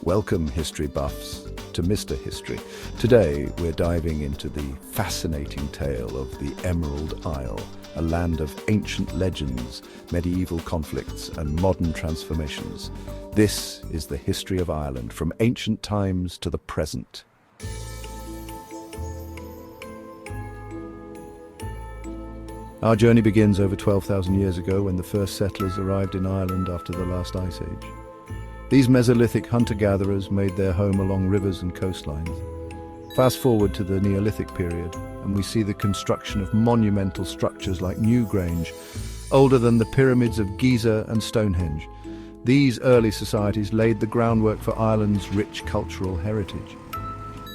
Welcome, history buffs, to Mr. History. Today, we're diving into the fascinating tale of the Emerald Isle, a land of ancient legends, medieval conflicts, and modern transformations. This is the history of Ireland, from ancient times to the present. Our journey begins over 12,000 years ago when the first settlers arrived in Ireland after the last ice age. These Mesolithic hunter-gatherers made their home along rivers and coastlines. Fast forward to the Neolithic period, and we see the construction of monumental structures like Newgrange, older than the pyramids of Giza and Stonehenge. These early societies laid the groundwork for Ireland's rich cultural heritage.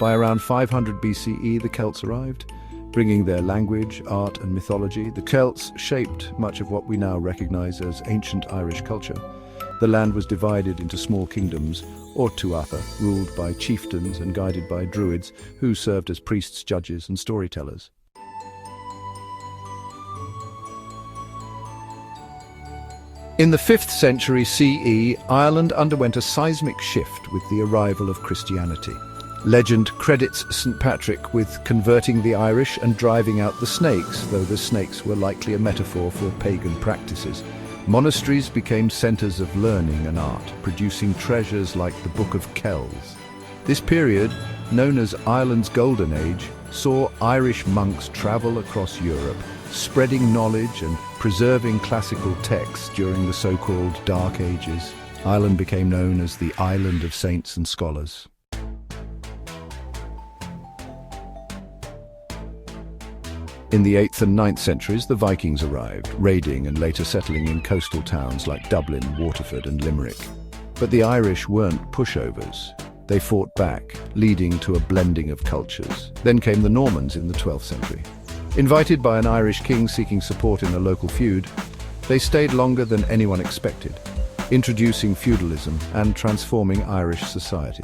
By around 500 BCE, the Celts arrived, bringing their language, art, and mythology. The Celts shaped much of what we now recognize as ancient Irish culture. The land was divided into small kingdoms, or tuatha, ruled by chieftains and guided by druids, who served as priests, judges, and storytellers. In the 5th century CE, Ireland underwent a seismic shift with the arrival of Christianity. Legend credits St. Patrick with converting the Irish and driving out the snakes, though the snakes were likely a metaphor for pagan practices. Monasteries became centres of learning and art, producing treasures like the Book of Kells. This period, known as Ireland's Golden Age, saw Irish monks travel across Europe, spreading knowledge and preserving classical texts during the so-called Dark Ages. Ireland became known as the Island of Saints and Scholars. In the 8th and 9th centuries, the Vikings arrived, raiding and later settling in coastal towns like Dublin, Waterford, and Limerick. But the Irish weren't pushovers. They fought back, leading to a blending of cultures. Then came the Normans in the 12th century. Invited by an Irish king seeking support in a local feud, they stayed longer than anyone expected, introducing feudalism and transforming Irish society.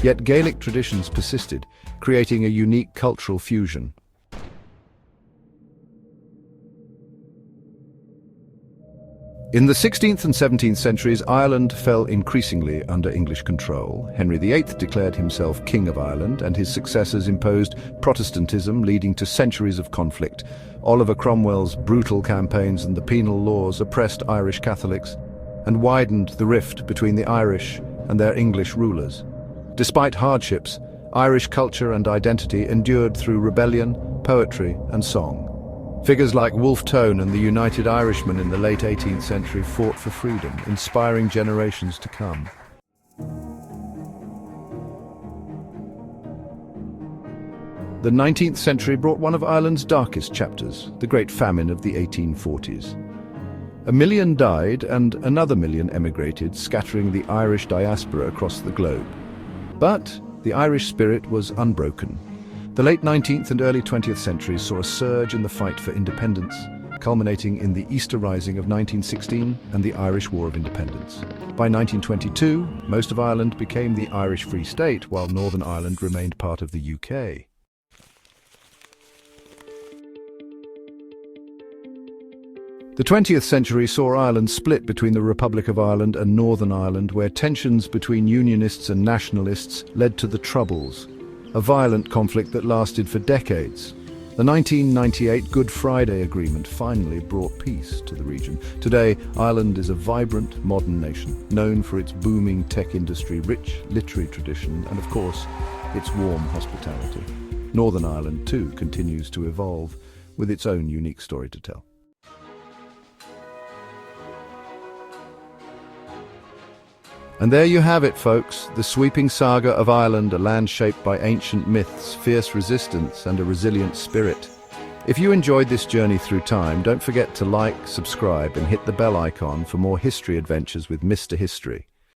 Yet Gaelic traditions persisted, creating a unique cultural fusion. In the 16th and 17th centuries, Ireland fell increasingly under English control. Henry VIII declared himself King of Ireland, and his successors imposed Protestantism, leading to centuries of conflict. Oliver Cromwell's brutal campaigns and the penal laws oppressed Irish Catholics and widened the rift between the Irish and their English rulers. Despite hardships, Irish culture and identity endured through rebellion, poetry, and song. Figures like Wolfe Tone and the United Irishmen in the late 18th century fought for freedom, inspiring generations to come. The 19th century brought one of Ireland's darkest chapters, the Great Famine of the 1840s. 1 million died and another million emigrated, scattering the Irish diaspora across the globe. But the Irish spirit was unbroken. The late 19th and early 20th centuries saw a surge in the fight for independence, culminating in the Easter Rising of 1916 and the Irish War of Independence. By 1922, most of Ireland became the Irish Free State, while Northern Ireland remained part of the UK. The 20th century saw Ireland split between the Republic of Ireland and Northern Ireland, where tensions between Unionists and Nationalists led to the Troubles, a violent conflict that lasted for decades. The 1998 Good Friday Agreement finally brought peace to the region. Today, Ireland is a vibrant, modern nation, known for its booming tech industry, rich literary tradition, and of course, its warm hospitality. Northern Ireland, too, continues to evolve with its own unique story to tell. And there you have it, folks, the sweeping saga of Ireland, a land shaped by ancient myths, fierce resistance, and a resilient spirit. If you enjoyed this journey through time, don't forget to like, subscribe, and hit the bell icon for more history adventures with Mr. History.